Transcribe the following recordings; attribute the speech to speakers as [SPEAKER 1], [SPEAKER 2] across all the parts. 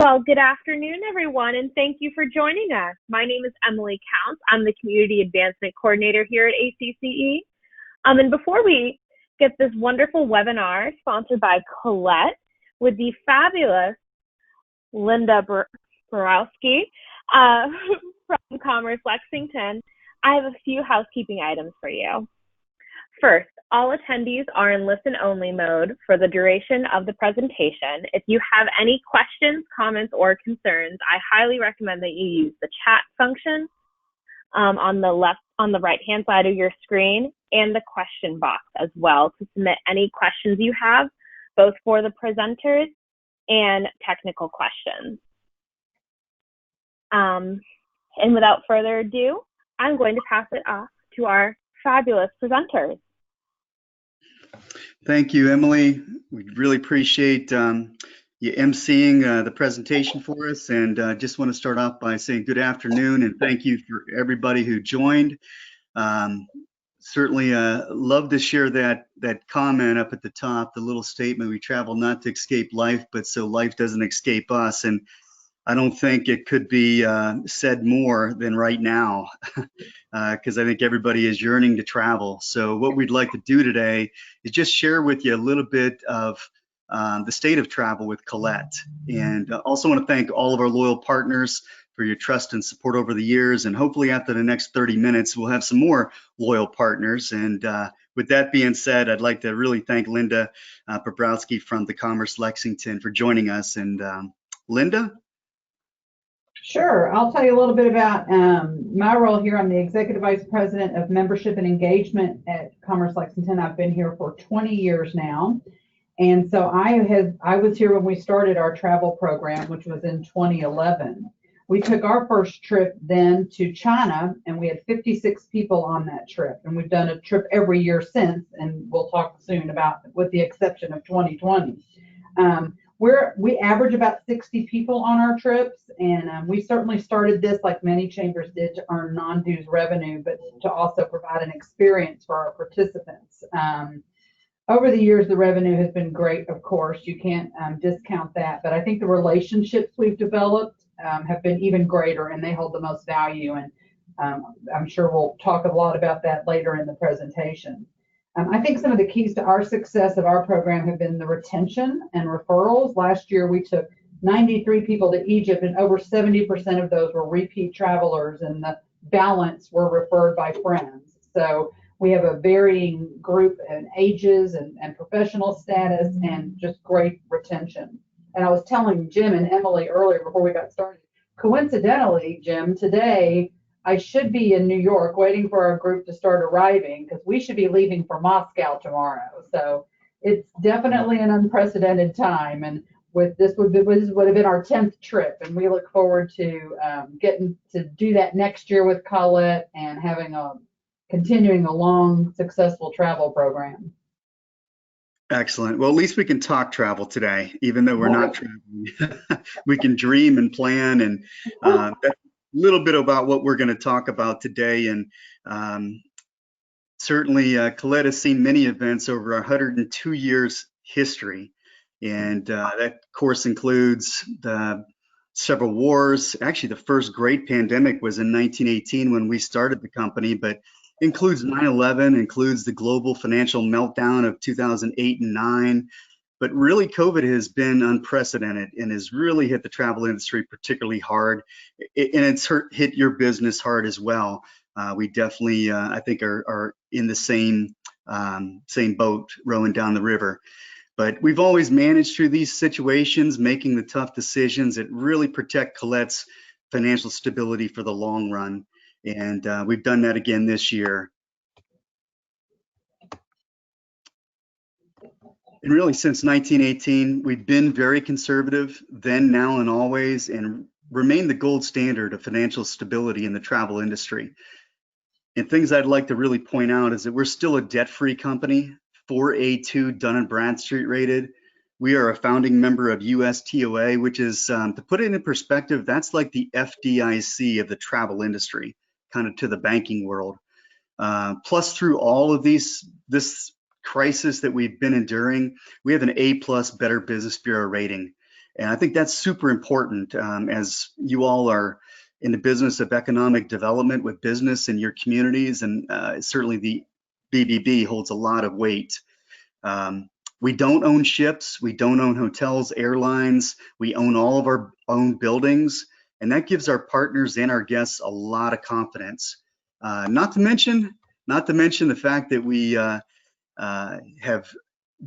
[SPEAKER 1] Well, good afternoon, everyone, and thank you for joining us. My name is Emily Counts. I'm the Community Advancement Coordinator here at ACCE. And before we get this wonderful webinar sponsored by Colette with the fabulous Lynda Bebrowsky from Commerce Lexington, I have a few housekeeping items for you. First, all attendees are in listen-only mode for the duration of the presentation. If you have any questions, comments, or concerns, I highly recommend that you use the chat function on the right-hand side of your screen and the question box as well to submit any questions you have, both for the presenters and technical questions. And without further ado, I'm going to pass it off to our fabulous presenters.
[SPEAKER 2] Thank you, Emily. We really appreciate you emceeing the presentation for us, and just want to start off by saying good afternoon and thank you for everybody who joined. Certainly love to share that comment up at the top, the little statement, we travel not to escape life, but so life doesn't escape us. And I don't think it could be said more than right now, because I think everybody is yearning to travel. So what we'd like to do today is just share with you a little bit of the state of travel with Colette. And also want to thank all of our loyal partners for your trust and support over the years. And hopefully after the next 30 minutes, we'll have some more loyal partners. And with that being said, I'd like to really thank Lynda Bebrowsky from the Commerce Lexington for joining us. And Lynda?
[SPEAKER 3] Sure. I'll tell you a little bit about my role here. I'm the Executive Vice President of Membership and Engagement at Commerce Lexington. I've been here for 20 years now. And so I was here when we started our travel program, which was in 2011. We took our first trip then to China, and we had 56 people on that trip. And we've done a trip every year since, and we'll talk soon about, with the exception of 2020. We average about 60 people on our trips, and we certainly started this, like many chambers did, to earn non-dues revenue, but to also provide an experience for our participants. Over the years, the revenue has been great, of course. You can't discount that, but I think the relationships we've developed have been even greater, and they hold the most value, and I'm sure we'll talk a lot about that later in the presentation. I think some of the keys to our success of our program have been the retention and referrals. Last year, we took 93 people to Egypt, and over 70% of those were repeat travelers, and the balance were referred by friends. So we have a varying group in ages and professional status, and just great retention. And I was telling Jim and Emily earlier before we got started, coincidentally, Jim, today, I should be in New York waiting for our group to start arriving, because we should be leaving for Moscow tomorrow. So it's definitely an unprecedented time. And this would have been our 10th trip. And we look forward to getting to do that next year with Colette and continuing a long, successful travel program.
[SPEAKER 2] Excellent. Well, at least we can talk travel today, even though we're not traveling. We can dream and plan, and that's a little bit about what we're going to talk about today. And certainly Colette has seen many events over 102 years history, and that of course includes the several wars. Actually, the first great pandemic was in 1918 when we started the company, but includes 9/11, includes the global financial meltdown of 2008 and 9. But really, COVID has been unprecedented and has really hit the travel industry particularly hard. And it's hit your business hard as well. We definitely, I think, are in the same boat rowing down the river. But we've always managed through these situations, making the tough decisions that really protect Colette's financial stability for the long run. And we've done that again this year. And really, since 1918, we've been very conservative, then, now, and always, and remain the gold standard of financial stability in the travel industry. And things I'd like to really point out is that we're still a debt-free company, 4A2 Dun & Bradstreet rated. We are a founding member of USTOA, which is, to put it in perspective, that's like the FDIC of the travel industry, kind of to the banking world. Plus, through all of this crisis that we've been enduring, we have an A+ Better Business Bureau rating. And I think that's super important as you all are in the business of economic development with business in your communities, and certainly the BBB holds a lot of weight. We don't own ships, we don't own hotels, airlines, we own all of our own buildings, and that gives our partners and our guests a lot of confidence. Not to mention the fact that we have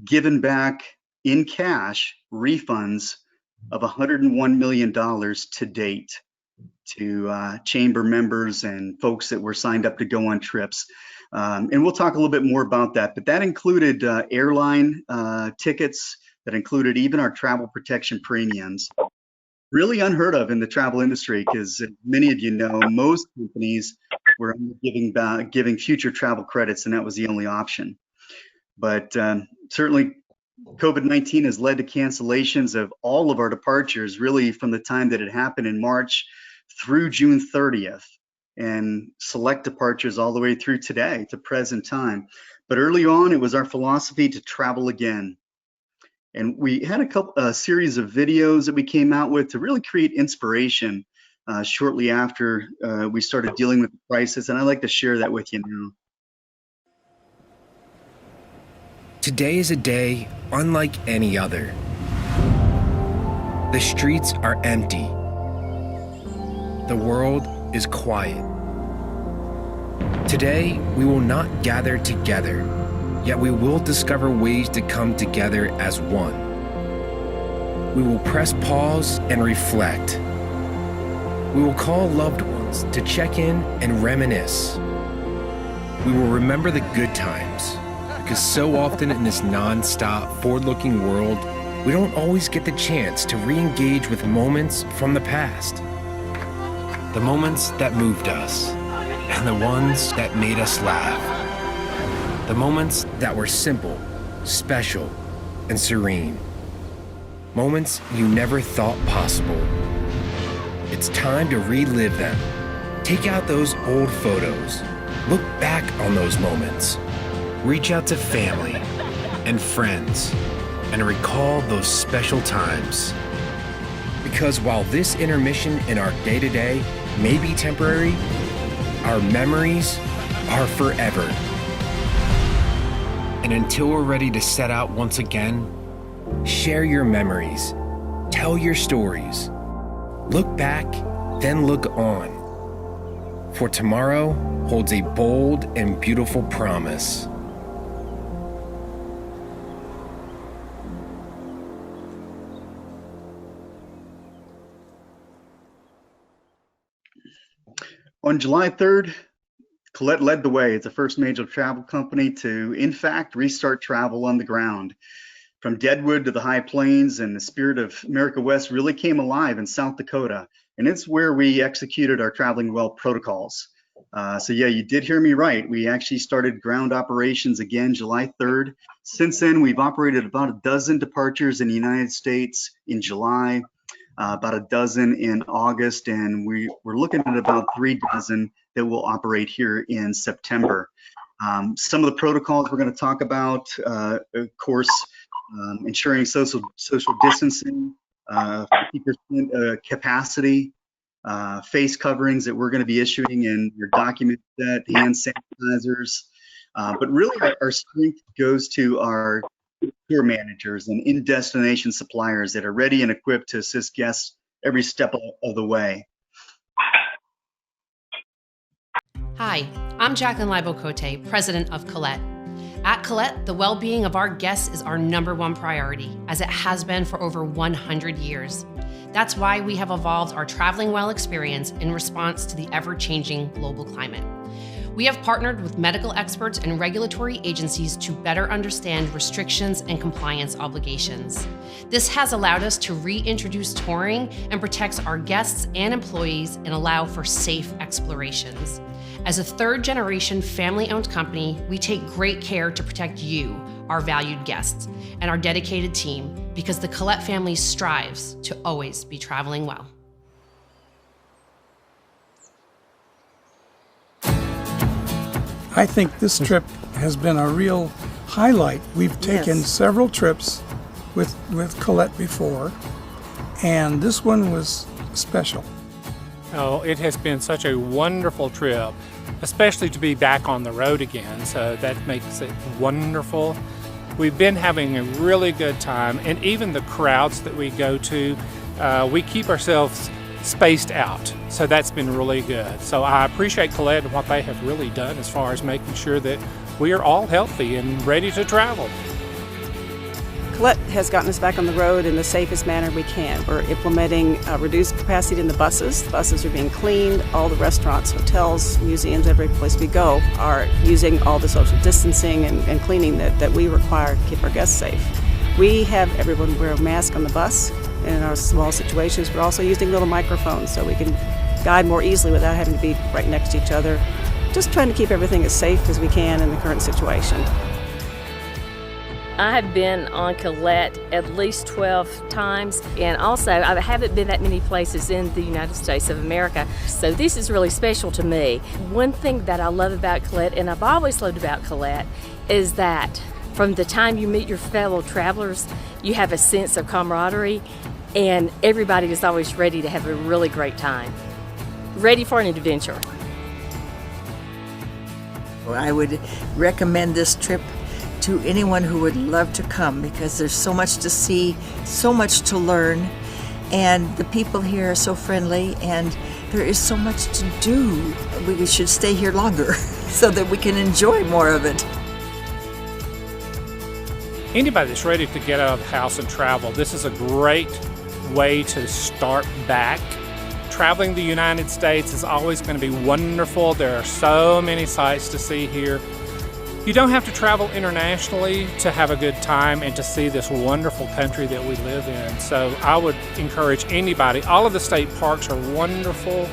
[SPEAKER 2] given back in cash refunds of $101 million to date to chamber members and folks that were signed up to go on trips. And we'll talk a little bit more about that, but that included airline tickets, that included even our travel protection premiums. Really unheard of in the travel industry, because many of you know, most companies were only giving future travel credits, and that was the only option. But certainly COVID-19 has led to cancellations of all of our departures, really from the time that it happened in March through June 30th, and select departures all the way through today to present time. But early on, it was our philosophy to travel again. And we had a series of videos that we came out with to really create inspiration shortly after we started dealing with the crisis, and I'd like to share that with you now.
[SPEAKER 4] Today is a day unlike any other. The streets are empty. The world is quiet. Today, we will not gather together, yet we will discover ways to come together as one. We will press pause and reflect. We will call loved ones to check in and reminisce. We will remember the good times, because so often in this non-stop, forward-looking world, we don't always get the chance to re-engage with moments from the past. The moments that moved us, and the ones that made us laugh. The moments that were simple, special, and serene. Moments you never thought possible. It's time to relive them. Take out those old photos. Look back on those moments. Reach out to family and friends and recall those special times. Because while this intermission in our day-to-day may be temporary, our memories are forever. And until we're ready to set out once again, share your memories, tell your stories, look back, then look on. For tomorrow holds a bold and beautiful promise.
[SPEAKER 2] On July 3rd, Collette led the way as the first major travel company to, in fact, restart travel on the ground. From Deadwood to the High Plains, and the spirit of America West really came alive in South Dakota. And it's where we executed our Traveling Well protocols. So yeah, you did hear me right. We actually started ground operations again July 3rd. Since then, we've operated about a dozen departures in the United States in July, about a dozen in August, and we're looking at about 3 dozen that will operate here in September. Some of the protocols we're going to talk about, of course, ensuring social distancing, 50% capacity, face coverings that we're going to be issuing, and your document set, hand sanitizers. But really, our strength goes to our tour managers and in-destination suppliers that are ready and equipped to assist guests every step of the way.
[SPEAKER 5] Hi, I'm Jacqueline Libo-Cote, president of Collette. At Collette, the well-being of our guests is our #1 priority, as it has been for over 100 years. That's why we have evolved our Traveling Well experience in response to the ever-changing global climate. We have partnered with medical experts and regulatory agencies to better understand restrictions and compliance obligations. This has allowed us to reintroduce touring and protects our guests and employees and allow for safe explorations. As a third-generation family-owned company, we take great care to protect you, our valued guests, and our dedicated team, because the Collette family strives to always be traveling well.
[SPEAKER 6] I think this trip has been a real highlight. We've taken several trips with Collette before, and this one was special.
[SPEAKER 7] Oh, it has been such a wonderful trip, especially to be back on the road again, so that makes it wonderful. We've been having a really good time, and even the crowds that we go to, we keep ourselves spaced out, so that's been really good. So I appreciate Colette and what they have really done as far as making sure that we are all healthy and ready to travel.
[SPEAKER 8] Collette has gotten us back on the road in the safest manner we can. We're implementing reduced capacity in the buses. The buses are being cleaned. All the restaurants, hotels, museums, every place we go are using all the social distancing and cleaning that we require to keep our guests safe. We have everyone wear a mask on the bus. In our small situations, we're also using little microphones so we can guide more easily without having to be right next to each other. Just trying to keep everything as safe as we can in the current situation.
[SPEAKER 9] I have been on Colette at least 12 times, and also I haven't been that many places in the United States of America, so this is really special to me. One thing that I love about Colette, and I've always loved about Colette, is that from the time you meet your fellow travelers, you have a sense of camaraderie, and everybody is always ready to have a really great time, ready for an adventure.
[SPEAKER 10] I would recommend this trip to anyone who would love to come, because there's so much to see, so much to learn, and the people here are so friendly, and there is so much to do. We should stay here longer so that we can enjoy more of it.
[SPEAKER 7] Anybody that's ready to get out of the house and travel, this is a great way to start back. Traveling the United States is always going to be wonderful. There are so many sights to see here. You don't have to travel internationally to have a good time and to see this wonderful country that we live in. So I would encourage anybody. All of the state parks are wonderful.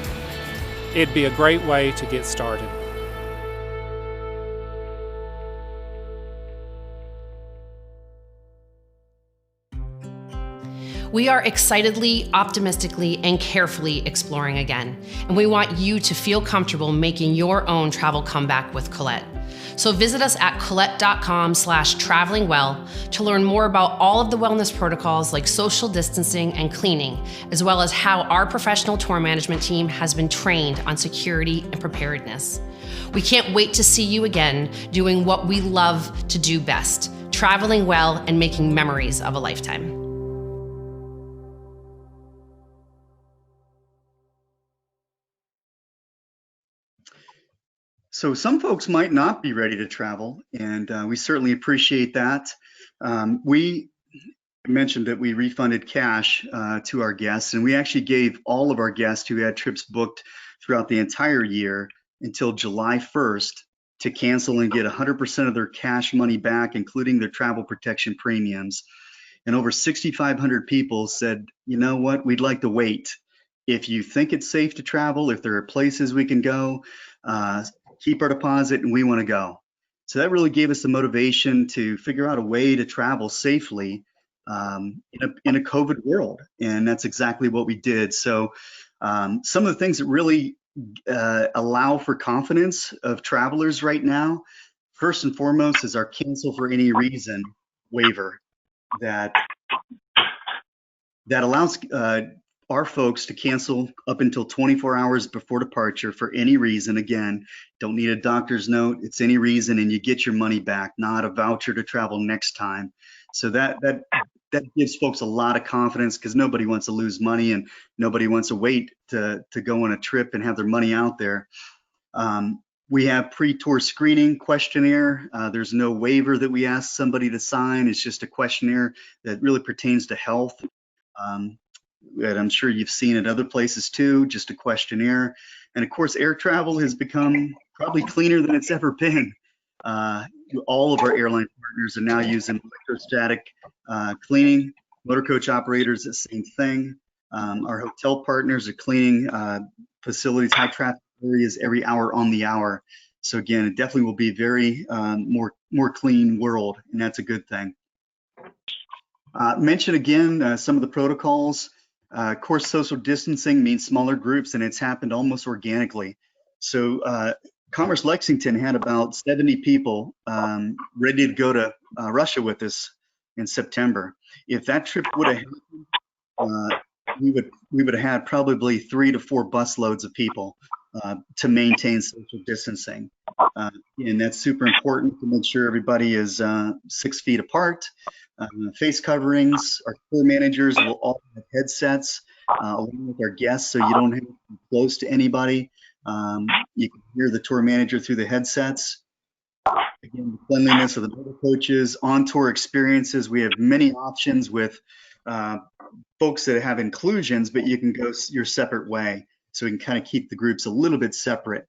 [SPEAKER 7] It'd be a great way to get started.
[SPEAKER 5] We are excitedly, optimistically, and carefully exploring again, and we want you to feel comfortable making your own travel comeback with Colette. So visit us at collette.com/travelingwell to learn more about all of the wellness protocols like social distancing and cleaning, as well as how our professional tour management team has been trained on security and preparedness. We can't wait to see you again doing what we love to do best, traveling well and making memories of a lifetime.
[SPEAKER 2] So some folks might not be ready to travel, and we certainly appreciate that. We mentioned that we refunded cash to our guests, and we actually gave all of our guests who had trips booked throughout the entire year until July 1st to cancel and get 100% of their cash money back, including their travel protection premiums. And over 6,500 people said, you know what, we'd like to wait. If you think it's safe to travel, if there are places we can go, keep our deposit and we want to go. So that really gave us the motivation to figure out a way to travel safely in a COVID world. And that's exactly what we did. So some of the things that really allow for confidence of travelers right now, first and foremost, is our cancel for any reason waiver that allows our folks to cancel up until 24 hours before departure for any reason. Again, don't need a doctor's note. It's any reason, and you get your money back, not a voucher to travel next time. So that gives folks a lot of confidence, because nobody wants to lose money and nobody wants to wait to go on a trip and have their money out there. We have pre-tour screening questionnaire. There's no waiver that we ask somebody to sign. It's just a questionnaire that really pertains to health. That I'm sure you've seen at other places too, just a questionnaire. And of course, air travel has become probably cleaner than it's ever been. All of our airline partners are now using electrostatic cleaning. Motor coach operators, the same thing. Our hotel partners are cleaning facilities, high traffic areas every hour on the hour. So again, it definitely will be very more clean world, and that's a good thing. Mention again some of the protocols. Of course, social distancing means smaller groups, and it's happened almost organically. So Commerce Lexington had about 70 people ready to go to Russia with us in September. If that trip would have happened we would have had probably 3 to 4 busloads of people to maintain social distancing. And that's super important to make sure everybody is 6 feet apart. Face coverings, our tour managers will all have headsets along with our guests, so you don't have to be close to anybody. You can hear the tour manager through the headsets. Again, the cleanliness of the motor coaches, on-tour experiences. We have many options with folks that have inclusions, but you can go your separate way. So we can kind of keep the groups a little bit separate.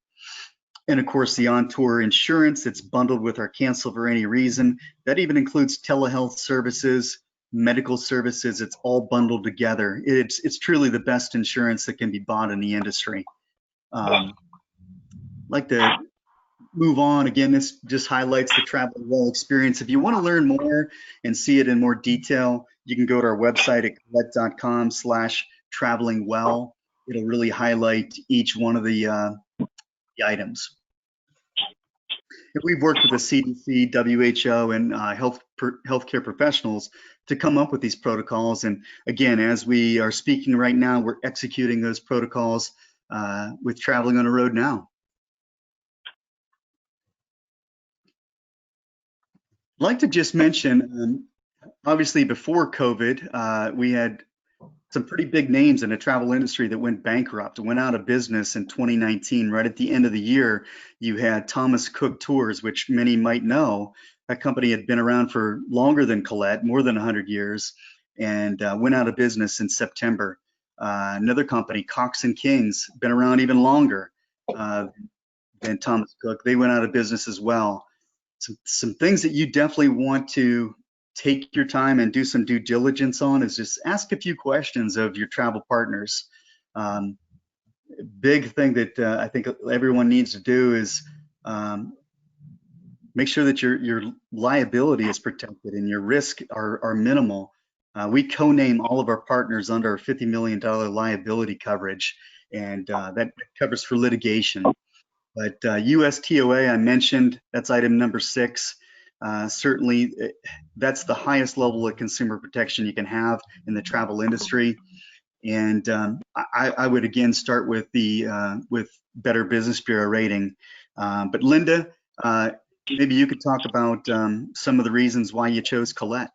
[SPEAKER 2] And of course, the on-tour insurance that's bundled with our cancel for any reason. That even includes telehealth services, medical services. It's all bundled together. It's truly the best insurance that can be bought in the industry. I'd like to move on. Again, this just highlights the Travel Well experience. If you want to learn more and see it in more detail, you can go to our website at collette.com/travelingwell. It'll really highlight each one of the items. And we've worked with the CDC, WHO, and healthcare professionals to come up with these protocols. And again, as we are speaking right now, we're executing those protocols with Traveling on the Road Now. I'd like to just mention, obviously before COVID, we had some pretty big names in the travel industry that went bankrupt, went out of business in 2019. Right at the end of the year, you had Thomas Cook Tours, which many might know. That company had been around for longer than Collette, more than 100 years, and went out of business in September. Another company, Cox and Kings, been around even longer than Thomas Cook. They went out of business as well. Some things that you definitely want to take your time and do some due diligence on is just ask a few questions of your travel partners. Big thing that I think everyone needs to do is make sure that your liability is protected and your risk are minimal. We co-name all of our partners under our $50 million liability coverage, and that covers for litigation. But USTOA, I mentioned, that's item number 6. Certainly, that's the highest level of consumer protection you can have in the travel industry. And I would again start with the with Better Business Bureau rating. But Lynda, maybe you could talk about some of the reasons why you chose Collette.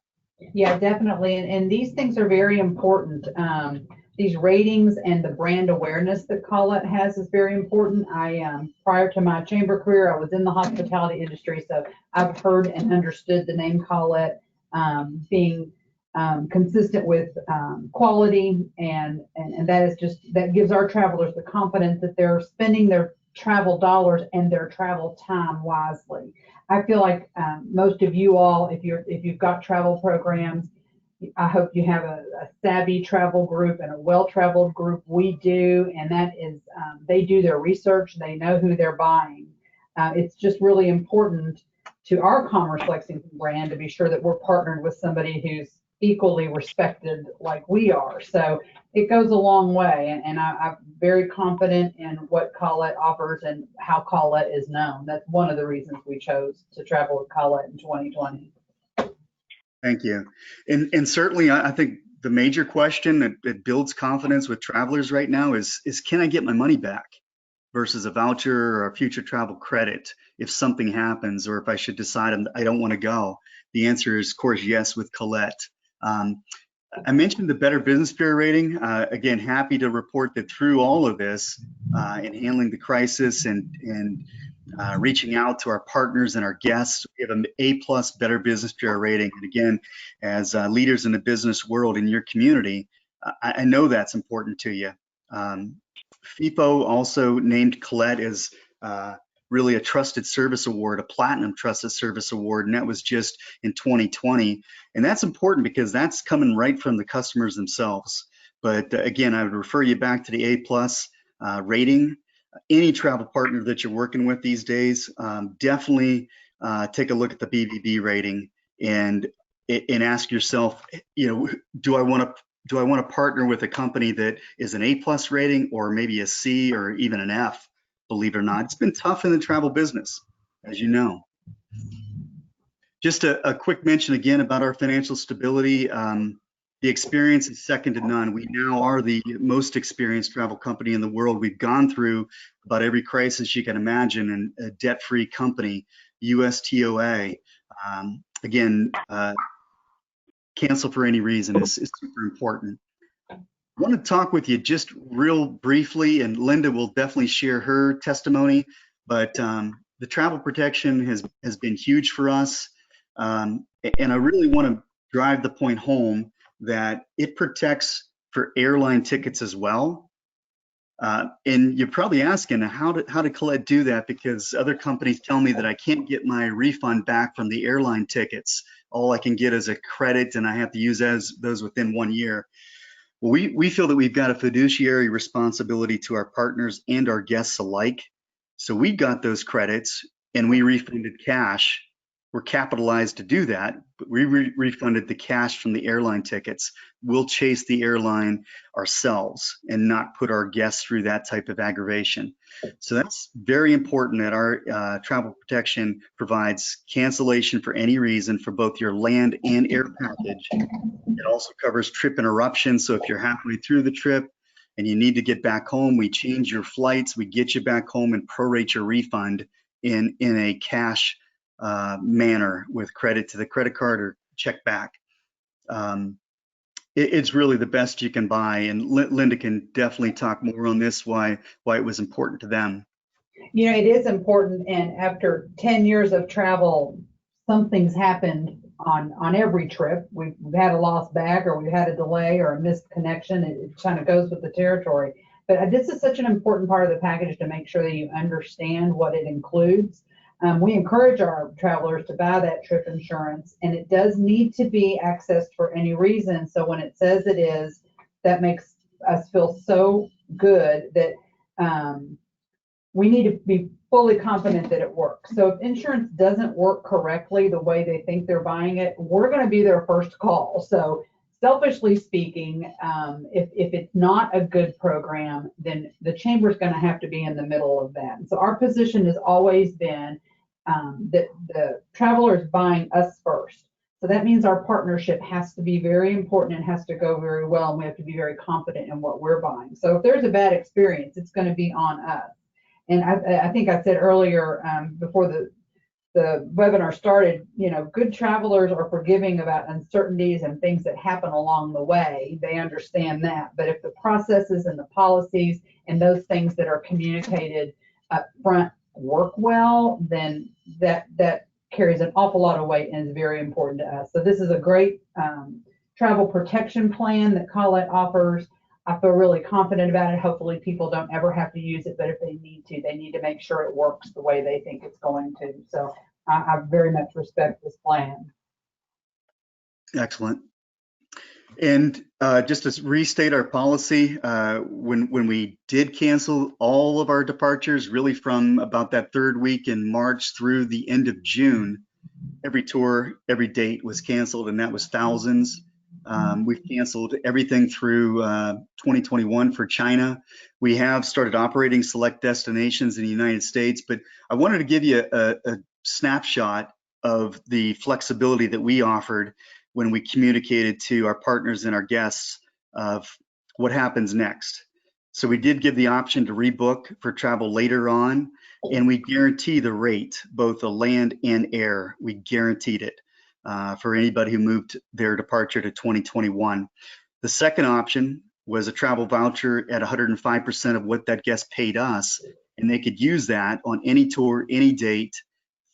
[SPEAKER 3] Yeah, definitely. And these things are very important. These ratings and the brand awareness that Collette has is very important. Prior to my chamber career, I was in the hospitality industry, so I've heard and understood the name Collette being consistent with quality, and that gives our travelers the confidence that they're spending their travel dollars and their travel time wisely. I feel like most of you all, if you've got travel programs, I hope you have a savvy travel group and a well-traveled group. We do, and that is they do their research. They know who they're buying. It's just really important to our Commerce Lexington brand to be sure that we're partnered with somebody who's equally respected like we are. So it goes a long way, and I'm very confident in what Collette offers and how Collette is known. That's one of the reasons we chose to travel with Collette in 2020.
[SPEAKER 2] Thank you. And certainly, I think the major question that builds confidence with travelers right now is can I get my money back versus a voucher or a future travel credit if something happens, or if I should decide I don't want to go? The answer is, of course, yes with Collette. I mentioned the Better Business Bureau rating. Again, happy to report that through all of this in handling the crisis and reaching out to our partners and our guests, we have an A+ Better Business Bureau rating. And again, as leaders in the business world in your community, I know that's important to you. FIFO also named Collette as really a Trusted Service Award, a Platinum Trusted Service Award, and that was just in 2020. And that's important because that's coming right from the customers themselves. But again, I would refer you back to the A+ rating. Any travel partner that you're working with these days, definitely take a look at the BBB rating and ask yourself, do I want to partner with a company that is an A+ rating or maybe a C or even an F? Believe it or not, it's been tough in the travel business, as you know. Just a quick mention again about our financial stability. The experience is second to none. We now are the most experienced travel company in the world. We've gone through about every crisis you can imagine, and a debt-free company, USTOA. Again, cancel for any reason is super important. I want to talk with you just real briefly, and Lynda will definitely share her testimony, but the travel protection has been huge for us. And I really want to drive the point home that it protects for airline tickets as well. And you're probably asking, how did Collette do that? Because other companies tell me that I can't get my refund back from the airline tickets. All I can get is a credit, and I have to use those within 1 year. Well, we feel that we've got a fiduciary responsibility to our partners and our guests alike. So we got those credits and we refunded cash. We're capitalized to do that, but we refunded the cash from the airline tickets. We'll chase the airline ourselves and not put our guests through that type of aggravation. So that's very important, that our travel protection provides cancellation for any reason for both your land and air package. It also covers trip interruption. So if you're halfway through the trip and you need to get back home, we change your flights, we get you back home and prorate your refund in a cash manner with credit to the credit card or check back. It's really the best you can buy, and Lynda can definitely talk more on this, why it was important to them.
[SPEAKER 3] You know, it is important, and after 10 years of travel, something's happened on every trip. We've had a lost bag, or we've had a delay or a missed connection. It kind of goes with the territory. But this is such an important part of the package to make sure that you understand what it includes. We encourage our travelers to buy that trip insurance, and it does need to be accessed for any reason. So when it says it is, that makes us feel so good that we need to be fully confident that it works. So if insurance doesn't work correctly the way they think they're buying it, we're going to be their first call. So selfishly speaking, if it's not a good program, then the chamber is going to have to be in the middle of that. And so our position has always been that the traveler is buying us first. So that means our partnership has to be very important and has to go very well, and we have to be very confident in what we're buying. So if there's a bad experience, it's going to be on us. And I think I said earlier before the webinar started, you know, good travelers are forgiving about uncertainties and things that happen along the way. They understand that. But if the processes and the policies and those things that are communicated up front work well, then that carries an awful lot of weight and is very important to us. So this is a great travel protection plan that Collette offers. I feel really confident about it. Hopefully people don't ever have to use it, but if they need to make sure it works the way they think it's going to. So I very much respect this plan.
[SPEAKER 2] Excellent. And just to restate our policy, when we did cancel all of our departures, really from about that third week in March through the end of June, every tour, every date was canceled, and that was thousands. We've canceled everything through 2021 for China. We have started operating select destinations in the United States, but I wanted to give you a snapshot of the flexibility that we offered when we communicated to our partners and our guests of what happens next. So we did give the option to rebook for travel later on, and we guarantee the rate, both the land and air. We guaranteed it for anybody who moved their departure to 2021. The second option was a travel voucher at 105% of what that guest paid us, and they could use that on any tour, any date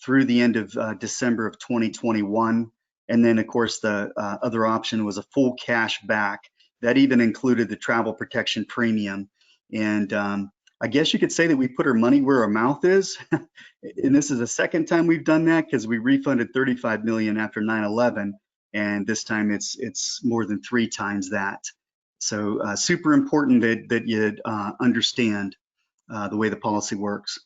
[SPEAKER 2] through the end of December of 2021. And then, of course, the other option was a full cash back. That even included the travel protection premium. And I guess you could say that we put our money where our mouth is. And this is the second time we've done that, because we refunded $35 million after 9/11, and this time it's more than 3 times that. So super important that you understand the way the policy works.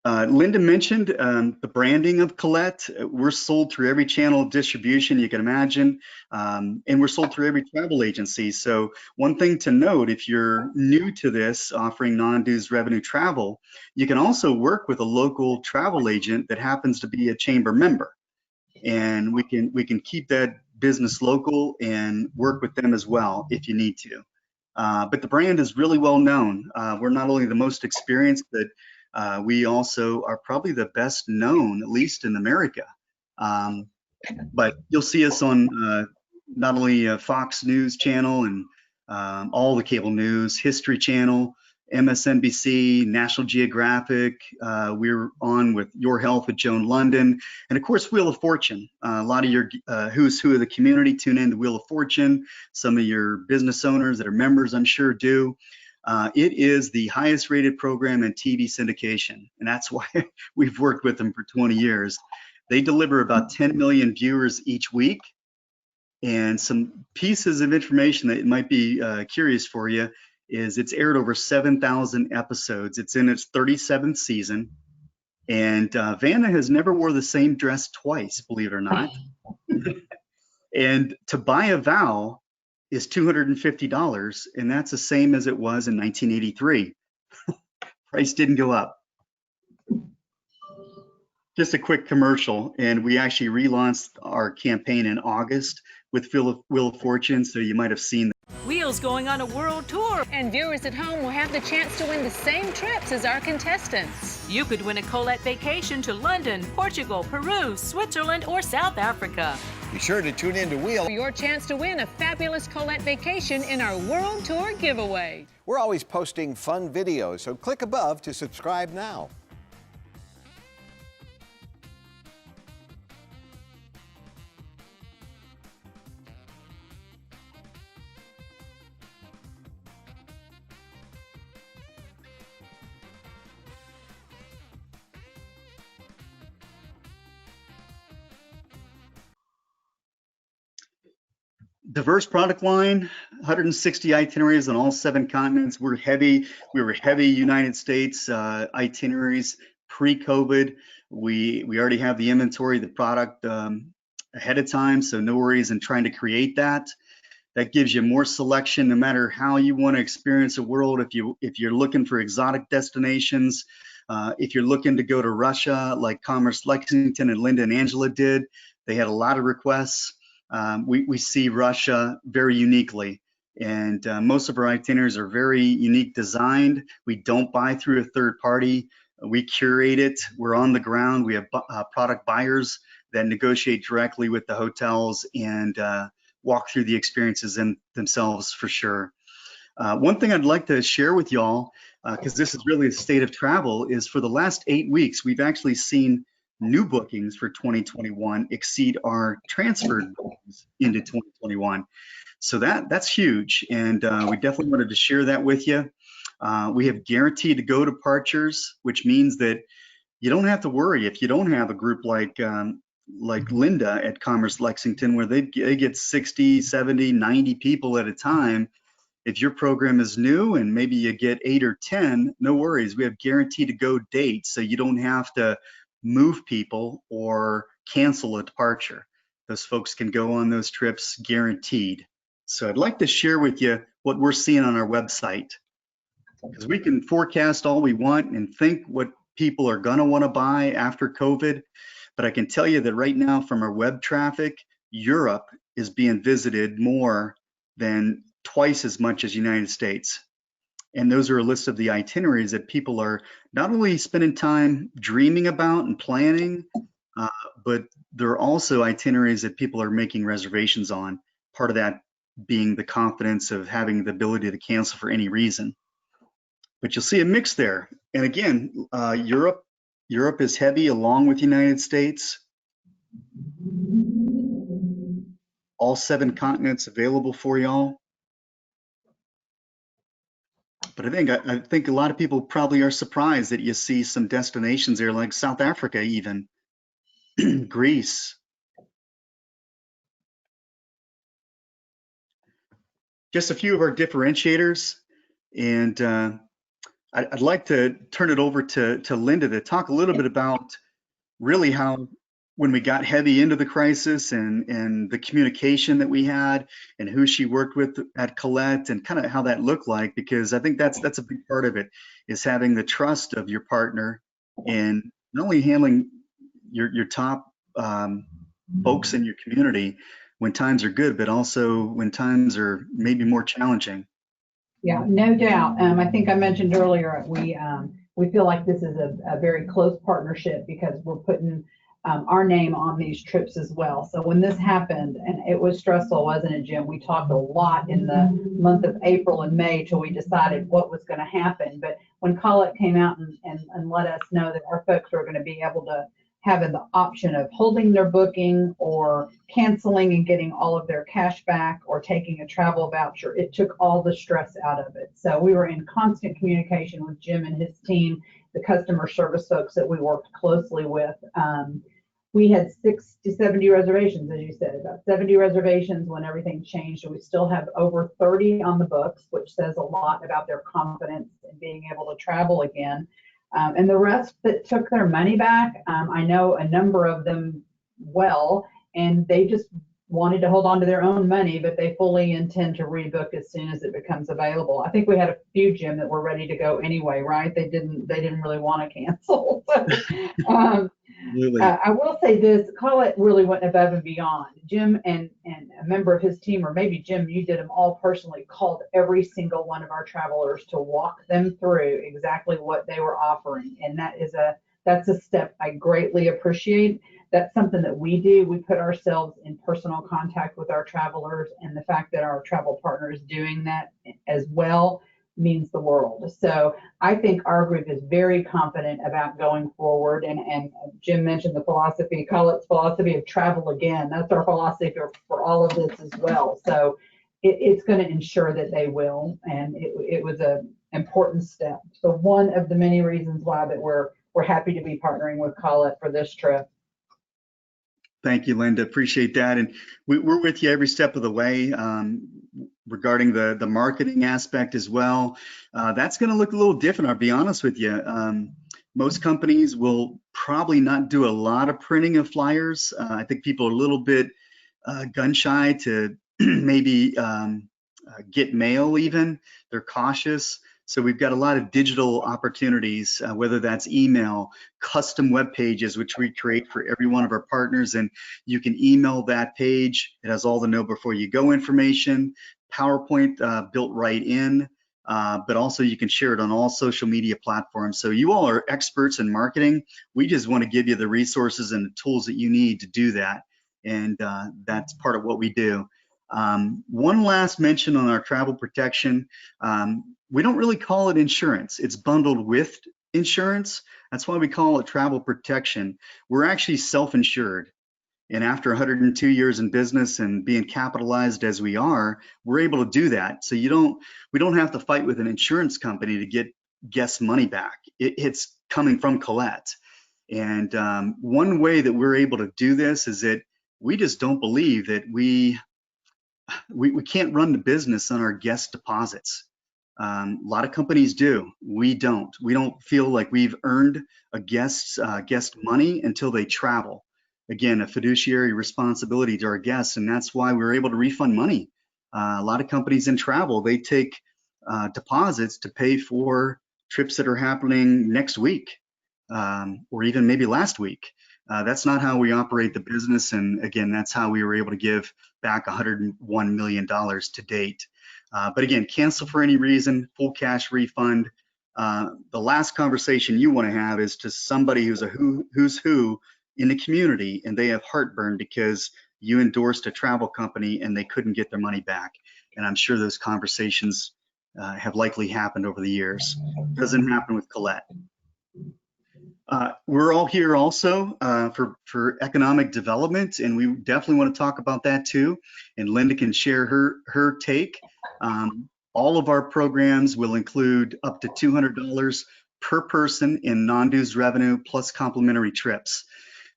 [SPEAKER 2] Lynda mentioned the branding of Collette. We're sold through every channel of distribution you can imagine, and we're sold through every travel agency. So one thing to note, if you're new to this, offering non-dues revenue travel, you can also work with a local travel agent that happens to be a chamber member, and we can keep that business local and work with them as well if you need to. But the brand is really well known. We're not only the most experienced, but we also are probably the best known, at least in America. But you'll see us on not only Fox News Channel and all the cable news, History Channel, MSNBC, National Geographic. We're on with Your Health with Joan London, and of course Wheel of Fortune. A lot of your who's who of the community tune in to Wheel of Fortune. Some of your business owners that are members, I'm sure, do. It is the highest rated program in TV syndication, and that's why we've worked with them for 20 years. They deliver about 10 million viewers each week. And some pieces of information that might be curious for you is it's aired over 7,000 episodes. It's in its 37th season. And Vanna has never wore the same dress twice, believe it or not. And to buy a vow is $250, and that's the same as it was in 1983. Price didn't go up. Just a quick commercial, and we actually relaunched our campaign in August with Wheel of Fortune, so you might have seen that.
[SPEAKER 11] Wheel's going on a world tour, and viewers at home will have the chance to win the same trips as our contestants. You could win a Colette vacation to London, Portugal, Peru, Switzerland, or South Africa.
[SPEAKER 12] Be sure to tune in to Wheel
[SPEAKER 11] For your chance to win a fabulous Colette vacation in our world tour giveaway.
[SPEAKER 12] We're always posting fun videos, so click above to subscribe now.
[SPEAKER 2] Diverse product line, 160 itineraries on all 7 continents. We were heavy United States itineraries pre-COVID. We already have the inventory, the product ahead of time, so no worries in trying to create that. That gives you more selection no matter how you want to experience the world. If you're looking for exotic destinations, if you're looking to go to Russia like Commerce Lexington and Lynda and Angela did, they had a lot of requests. We see Russia very uniquely, and most of our itineraries are very unique designed. We don't buy through a third party. We curate it. We're on the ground. We have product buyers that negotiate directly with the hotels and walk through the experiences themselves for sure. One thing I'd like to share with y'all, because this is really the state of travel, is for the last 8 weeks, we've actually seen new bookings for 2021 exceed our transferred bookings into 2021. So that's huge, and we definitely wanted to share that with you. We have guaranteed to go departures, which means that you don't have to worry if you don't have a group like Lynda at Commerce Lexington, where they get 60, 70, 90 people at a time. If your program is new and maybe you get 8 or 10, no worries. We have guaranteed to go dates, so you don't have to move people or cancel a departure. Those folks can go on those trips guaranteed. So I'd like to share with you what we're seeing on our website, because we can forecast all we want and think what people are going to want to buy after COVID. But I can tell you that right now from our web traffic, Europe is being visited more than twice as much as United States. And those are a list of the itineraries that people are not only spending time dreaming about and planning, but there are also itineraries that people are making reservations on. Part of that being the confidence of having the ability to cancel for any reason. But you'll see a mix there. And again, Europe is heavy along with the United States. All 7 continents available for y'all. But I think a lot of people probably are surprised that you see some destinations there like South Africa, even Greece. Just a few of our differentiators, and I'd like to turn it over to Lynda to talk a little bit about really how when we got heavy into the crisis and the communication that we had and who she worked with at Colette and kind of how that looked like, because I think that's a big part of it, is having the trust of your partner and not only handling your top folks in your community, when times are good, but also when times are maybe more challenging.
[SPEAKER 3] Yeah, no doubt. I think I mentioned earlier, we feel like this is a very close partnership because we're putting our name on these trips as well. So when this happened, and it was stressful, wasn't it, Jim? We talked a lot in the month of April and May till we decided what was going to happen. But when COLLETTE came out and let us know that our folks were going to be able to have the option of holding their booking or canceling and getting all of their cash back or taking a travel voucher, it took all the stress out of it. So we were in constant communication with Jim and his team, the customer service folks that we worked closely with. We had 60 to 70 reservations, as you said, about 70 reservations when everything changed. And we still have over 30 on the books, which says a lot about their confidence in being able to travel again. And the rest that took their money back, I know a number of them well, and they just wanted to hold on to their own money, but they fully intend to rebook as soon as it becomes available. I think we had a few, Jim, that were ready to go anyway, right? They didn't really want to cancel. I will say this, COLLETTE really went above and beyond. Jim and a member of his team, or maybe Jim, you did them all personally, called every single one of our travelers to walk them through exactly what they were offering. And that's a step I greatly appreciate. That's something that we do. We put ourselves in personal contact with our travelers, and the fact that our travel partner is doing that as well means the world. So I think our group is very confident about going forward. And Jim mentioned the philosophy, COLLETTE's philosophy of travel again. That's our philosophy for all of this as well. So it's going to ensure that they will. And it was an important step. So one of the many reasons why that we're happy to be partnering with COLLETTE for this trip.
[SPEAKER 2] Thank you, Lynda. Appreciate that. And we're with you every step of the way regarding the marketing aspect as well. That's going to look a little different, I'll be honest with you. Most companies will probably not do a lot of printing of flyers. I think people are a little bit gun shy to maybe get mail even. They're cautious. So we've got a lot of digital opportunities, whether that's email, custom web pages, which we create for every one of our partners. And you can email that page. It has all the know before you go information, PowerPoint built right in, but also you can share it on all social media platforms. So you all are experts in marketing. We just want to give you the resources and the tools that you need to do that. And that's part of what we do. One last mention on our travel protection. We don't really call it insurance. It's bundled with insurance. That's why we call it travel protection. We're actually self-insured. And after 102 years in business and being capitalized as we are, we're able to do that. So we don't have to fight with an insurance company to get guests' money back. It's coming from COLLETTE. And one way that we're able to do this is that we just don't believe that we can't run the business on our guest deposits. A lot of companies do. We don't. We don't feel like we've earned a guest money until they travel. Again, a fiduciary responsibility to our guests, and that's why we're able to refund money. A lot of companies in travel, they take deposits to pay for trips that are happening next week or even maybe last week. That's not how we operate the business, and again, that's how we were able to give back $101 million to date. But again, cancel for any reason, full cash refund. The last conversation you want to have is to somebody who's a who's who in the community, and they have heartburn because you endorsed a travel company and they couldn't get their money back. And I'm sure those conversations have likely happened over the years. Doesn't happen with COLLETTE. We're all here also for economic development, and we definitely want to talk about that too. And Lynda can share her take. All of our programs will include up to $200 per person in non-dues revenue plus complimentary trips.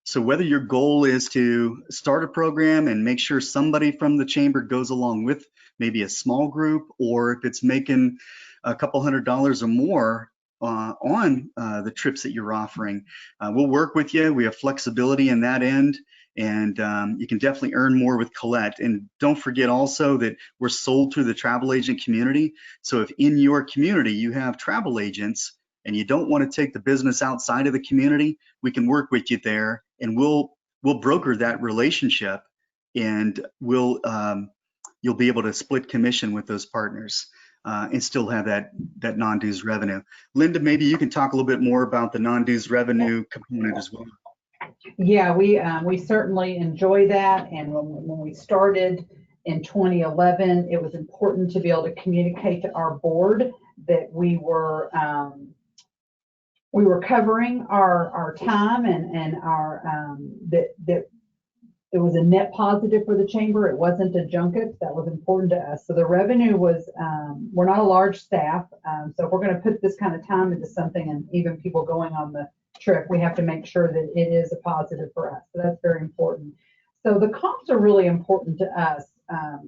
[SPEAKER 2] So whether your goal is to start a program and make sure somebody from the chamber goes along with maybe a small group, or if it's making a couple $100 or more on the trips that you're offering, we'll work with you. We have flexibility in that end, and you can definitely earn more with COLLETTE. And don't forget also that we're sold through the travel agent community. So if in your community you have travel agents and you don't want to take the business outside of the community, we can work with you there, and we'll broker that relationship and you'll be able to split commission with those partners and still have that non-dues revenue. Lynda, maybe you can talk a little bit more about the non-dues revenue component as well.
[SPEAKER 3] Yeah, we certainly enjoy that. And when we started in 2011, it was important to be able to communicate to our board that we were covering our time and our that it was a net positive for the chamber. It wasn't a junket. That was important to us. So the revenue was, we're not a large staff. So if we're going to put this kind of time into something, and even people going on the trip, we have to make sure that it is a positive for us. So that's very important. So the comps are really important to us.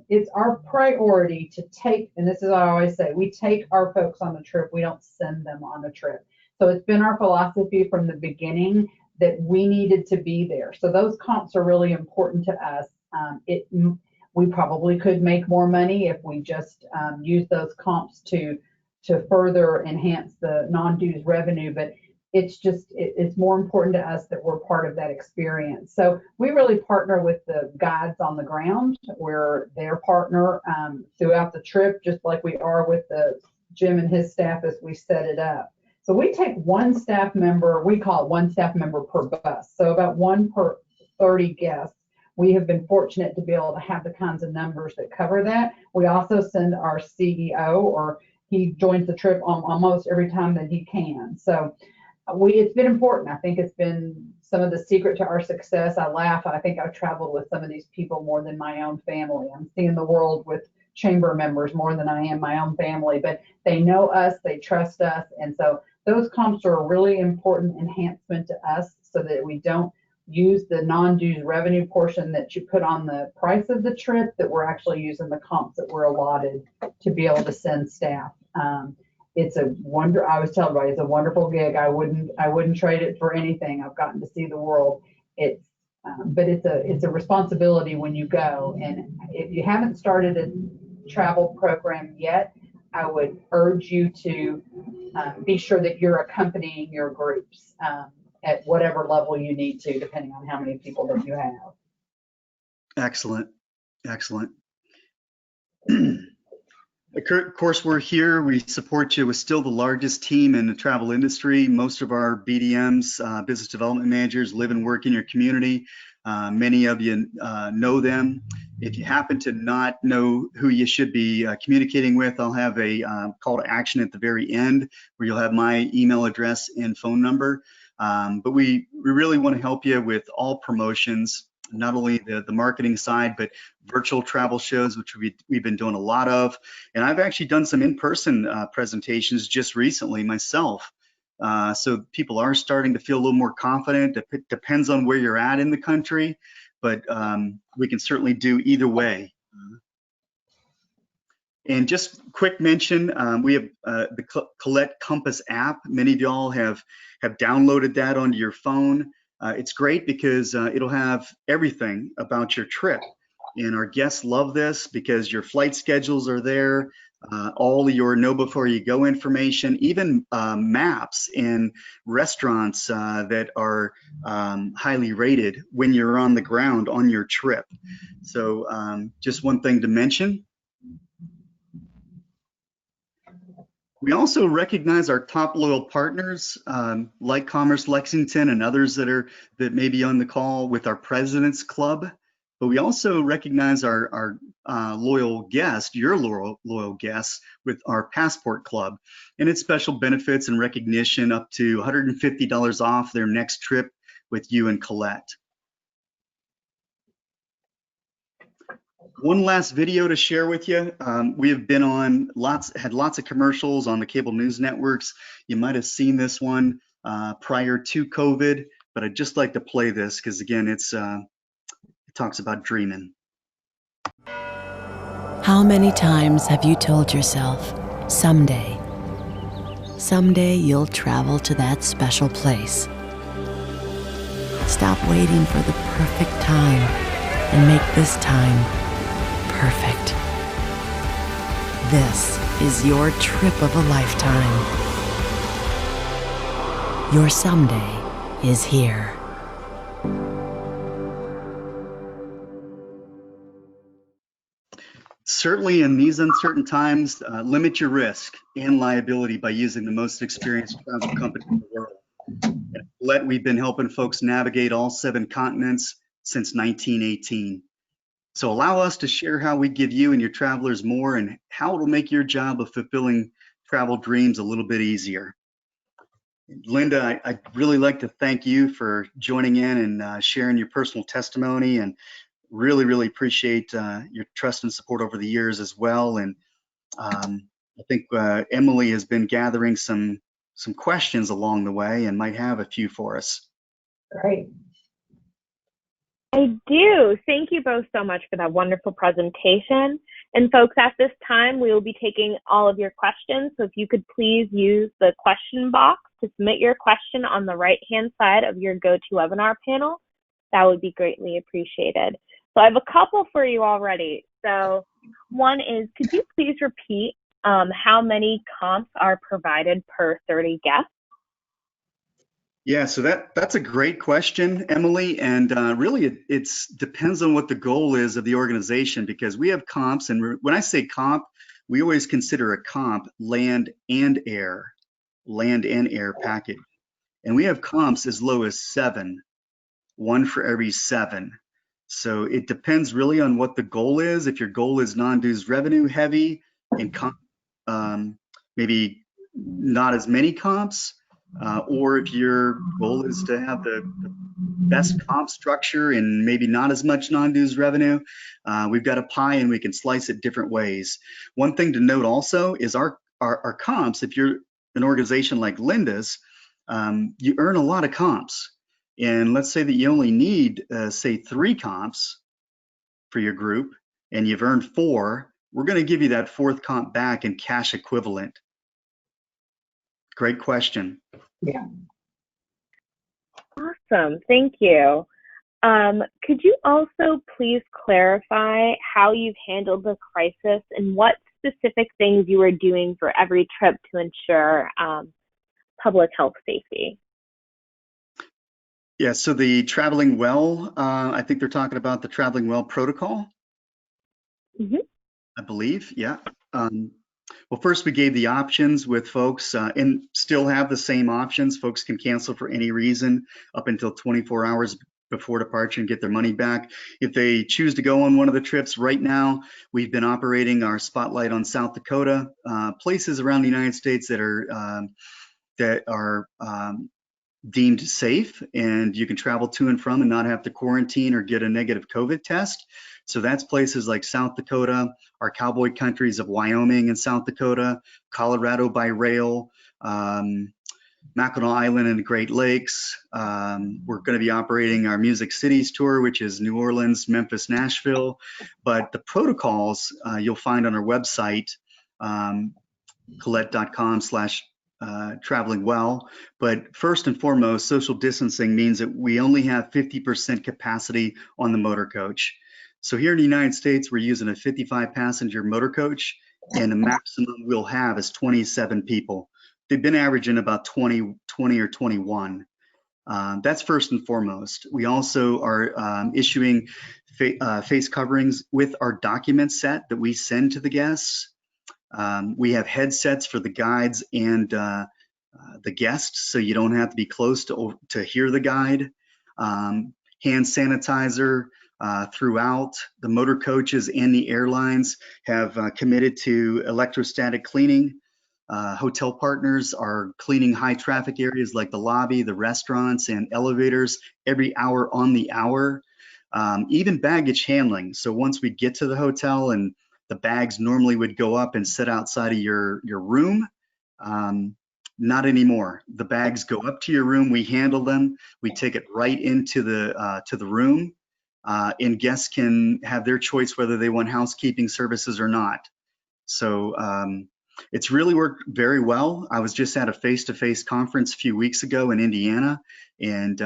[SPEAKER 3] It's our priority to take, and this is what I always say, we take our folks on the trip. We don't send them on the trip. So it's been our philosophy from the beginning that we needed to be there. So those comps are really important to us. We probably could make more money if we just use those comps to further enhance the non-dues revenue, but it's more important to us that we're part of that experience. So we really partner with the guides on the ground. We're their partner throughout the trip, just like we are with Jim and his staff as we set it up. So we take one staff member, we call it one staff member per bus. So about 1 per 30 guests. We have been fortunate to be able to have the kinds of numbers that cover that. We also send our CEO, or he joins the trip almost every time that he can. So it's been important. I think it's been some of the secret to our success. I laugh. I think I've traveled with some of these people more than my own family. I'm seeing the world with chamber members more than I am my own family, but they know us, they trust us. And so those comps are a really important enhancement to us so that we don't use the non-dues revenue portion that you put on the price of the trip, that we're actually using the comps that were allotted to be able to send staff. It's a wonder. I always tell everybody it's a wonderful gig. I wouldn't trade it for anything. I've gotten to see the world. But it's a responsibility when you go. And if you haven't started a travel program yet, I would urge you to be sure that you're accompanying your groups at whatever level you need to, depending on how many people that you have.
[SPEAKER 2] Excellent. Excellent. Of course, we're here. We support you. We're still the largest team in the travel industry. Most of our BDMs, business development managers, live and work in your community. Many of you know them. If you happen to not know who you should be communicating with, I'll have a call to action at the very end where you'll have my email address and phone number. But we really want to help you with all promotions, not only the marketing side, but virtual travel shows, which we've been doing a lot of. And I've actually done some in-person presentations just recently myself. So people are starting to feel a little more confident. It depends on where you're at in the country, but we can certainly do either way. And just quick mention, we have the Collette Compass app. Many of y'all have downloaded that onto your phone. It's great because it'll have everything about your trip. And our guests love this because your flight schedules are there, all your know before you go information, even maps and restaurants that are highly rated when you're on the ground on your trip. So just one thing to mention. We also recognize our top loyal partners like Commerce Lexington and others that may be on the call with our President's Club. But we also recognize our loyal guests, your loyal guests, with our Passport Club and its special benefits and recognition up to $150 off their next trip with you and Collette. One last video to share with you. We have been on had lots of commercials on the cable news networks. You might have seen this one prior to COVID, but I'd just like to play this because again, it talks about dreaming.
[SPEAKER 13] How many times have you told yourself, someday you'll travel to that special place? Stop waiting for the perfect time and make this time perfect. This is your trip of a lifetime. Your someday is here.
[SPEAKER 2] Certainly in these uncertain times, limit your risk and liability by using the most experienced travel company in the world. At Collette, we've been helping folks navigate all 7 continents since 1918. So allow us to share how we give you and your travelers more and how it'll make your job of fulfilling travel dreams a little bit easier. Lynda, I'd really like to thank you for joining in and sharing your personal testimony, and really appreciate your trust and support over the years as well. And I think Emily has been gathering some questions along the way and might have a few for us.
[SPEAKER 3] Great.
[SPEAKER 1] I do. Thank you both so much for that wonderful presentation. And folks, at this time, we will be taking all of your questions. So if you could please use the question box to submit your question on the right-hand side of your GoToWebinar panel, that would be greatly appreciated. So I have a couple for you already. So one is, could you please repeat how many comps are provided per 30 guests?
[SPEAKER 2] Yeah, so that's a great question, Emily, and really it depends on what the goal is of the organization, because we have comps, and when I say comp, we always consider a comp land and air package, and we have comps as low as 7, 1 for every 7. So it depends really on what the goal is. If your goal is non-dues revenue heavy and maybe not as many comps, or if your goal is to have the best comp structure and maybe not as much non-dues revenue, we've got a pie and we can slice it different ways. One thing to note also is our comps, if you're an organization like Lynda's, you earn a lot of comps. And let's say that you only need, say, 3 comps for your group and you've earned 4, we're going to give you that 4th comp back in cash equivalent. Great question.
[SPEAKER 3] Yeah.
[SPEAKER 1] Awesome. Thank you. Could you also please clarify how you've handled the crisis and what specific things you are doing for every trip to ensure public health safety?
[SPEAKER 2] Yeah, so the Traveling Well, I think they're talking about the Traveling Well protocol.
[SPEAKER 1] Mm-hmm.
[SPEAKER 2] I believe, yeah. Well, first we gave the options with folks and still have the same options. Folks can cancel for any reason up until 24 hours before departure and get their money back. If they choose to go on one of the trips right now, we've been operating our spotlight on South Dakota, places around the United States that are deemed safe and you can travel to and from and not have to quarantine or get a negative COVID test. So that's places like South Dakota, our cowboy countries of Wyoming and South Dakota, Colorado by rail, Mackinac Island and the Great Lakes. We're going to be operating our Music Cities tour, which is New Orleans, Memphis, Nashville. But the protocols you'll find on our website, collette.com/traveling well. But first and foremost, social distancing means that we only have 50% capacity on the motor coach. So here in the United States, we're using a 55 passenger motor coach, and the maximum we'll have is 27 people. They've been averaging about 20 or 21. That's first and foremost. We also are issuing face coverings with our document set that we send to the guests. We have headsets for the guides and the guests, so you don't have to be close to hear the guide. Hand sanitizer throughout. The motor coaches and the airlines have committed to electrostatic cleaning. Hotel partners are cleaning high traffic areas like the lobby, the restaurants, and elevators every hour on the hour. Even baggage handling. So once we get to the hotel and the bags normally would go up and sit outside of your room, not anymore. The bags go up to your room, we handle them, we take it right into the room, and guests can have their choice whether they want housekeeping services or not. So it's really worked very well. I was just at a face-to-face conference a few weeks ago in Indiana, and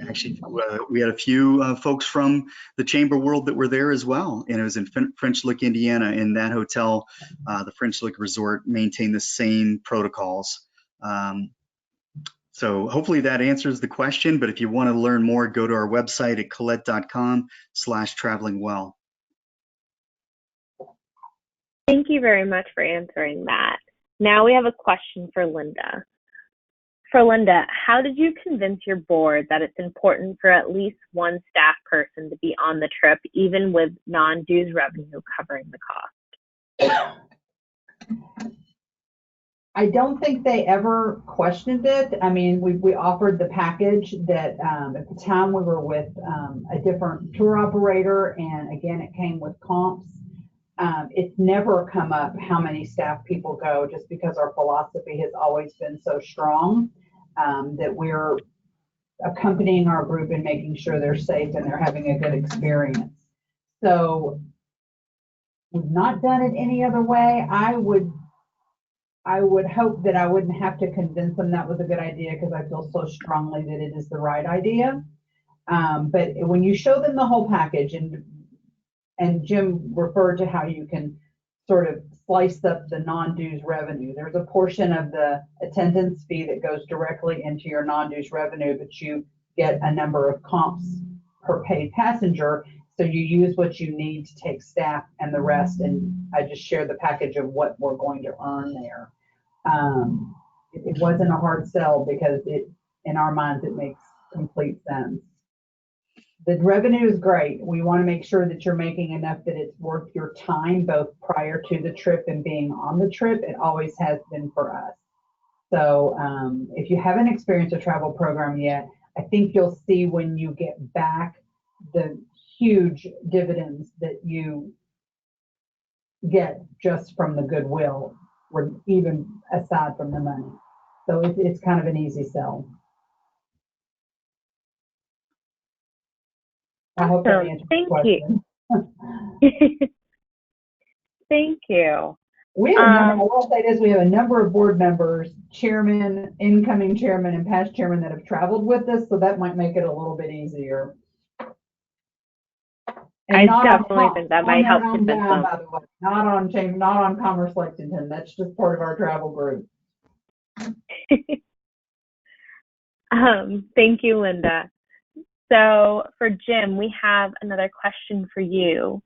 [SPEAKER 2] actually we had a few folks from the chamber world that were there as well, and it was in French Lick, Indiana. In that hotel, the French Lick Resort maintained the same protocols. So hopefully that answers the question, but if you want to learn more, go to our website at collette.com/traveling well.
[SPEAKER 1] Thank you very much for answering that. Now we have a question for Lynda. For Lynda, how did you convince your board that it's important for at least one staff person to be on the trip, even with non-dues revenue covering the cost?
[SPEAKER 3] I don't think they ever questioned it. I mean, we offered the package that at the time we were with a different tour operator, and again, it came with comps. It's never come up how many staff people go, just because our philosophy has always been so strong that we're accompanying our group and making sure they're safe and they're having a good experience. So we've not done it any other way. I would hope that I wouldn't have to convince them that was a good idea, because I feel so strongly that it is the right idea. But when you show them the whole package, and Jim referred to how you can sort of slice up the non-dues revenue. There's a portion of the attendance fee that goes directly into your non-dues revenue, but you get a number of comps per paid passenger. So you use what you need to take staff and the rest, and I just share the package of what we're going to earn there. It wasn't a hard sell, because in our minds, it makes complete sense. The revenue is great. We want to make sure that you're making enough that it's worth your time, both prior to the trip and being on the trip. It always has been for us. So if you haven't experienced a travel program yet, I think you'll see when you get back the huge dividends that you get just from the goodwill, or even aside from the money. So it's kind of an easy sell. I hope that answers the question.
[SPEAKER 1] Thank you.
[SPEAKER 3] We have I will say this, we have a number of board members, chairman, incoming chairman, and past chairman that have traveled with us, so that might make it a little bit easier. And
[SPEAKER 1] I definitely think that might help convince them.
[SPEAKER 3] By the way, not on Commerce Lexington. That's just part of our travel group.
[SPEAKER 1] Thank you, Lynda. So for Jim, we have another question for you.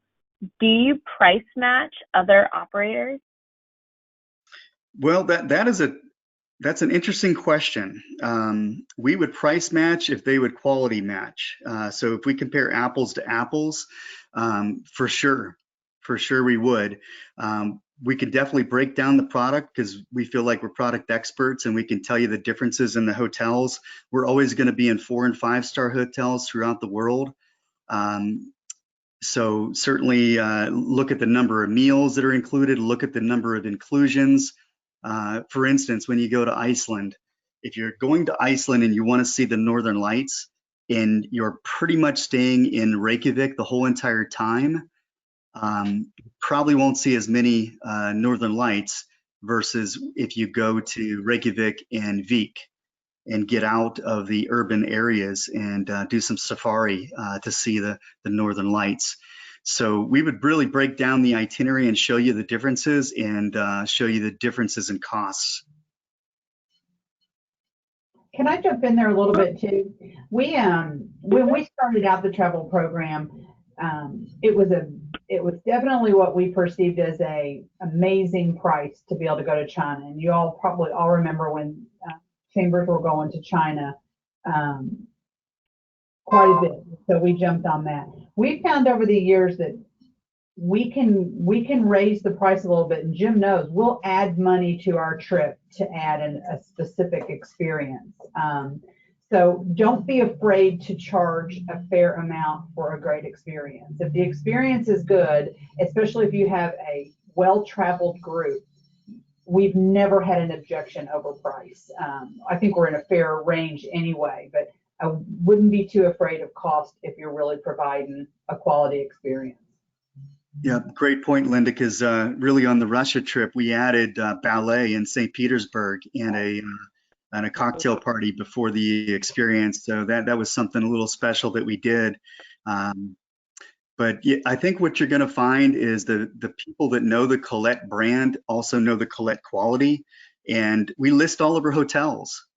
[SPEAKER 1] Do you price match other operators?
[SPEAKER 2] Well, that's an interesting question. We would price match if they would quality match. So if we compare apples to apples, for sure we would. We could definitely break down the product, because we feel like we're product experts and we can tell you the differences in the hotels. We're always going to be in 4- and 5-star hotels throughout the world. So certainly look at the number of meals that are included, look at the number of inclusions. For instance, when you go to Iceland, if you're going to Iceland and you want to see the Northern Lights and you're pretty much staying in Reykjavik the whole entire time, probably won't see as many Northern Lights versus if you go to Reykjavik and Vik and get out of the urban areas and do some safari to see the Northern Lights. So we would really break down the itinerary and show you the differences and show you the differences in costs.
[SPEAKER 3] Can I jump in there a little bit too? We when we started out the travel program, it was definitely what we perceived as a amazing price to be able to go to China. And you all probably all remember when Chambers were going to China quite a bit. So we jumped on that. We found over the years that we can raise the price a little bit, and Jim knows we'll add money to our trip to add a specific experience. So don't be afraid to charge a fair amount for a great experience. If the experience is good, especially if you have a well-traveled group, we've never had an objection over price. I think we're in a fair range anyway, but I wouldn't be too afraid of cost if you're really providing a quality experience.
[SPEAKER 2] Yeah, great point, Lynda, because really on the Russia trip, we added ballet in St. Petersburg and a cocktail party before the experience. So that was something a little special that we did. But yeah, I think what you're going to find is the people that know the Colette brand also know the Colette quality. And we list all of our hotels.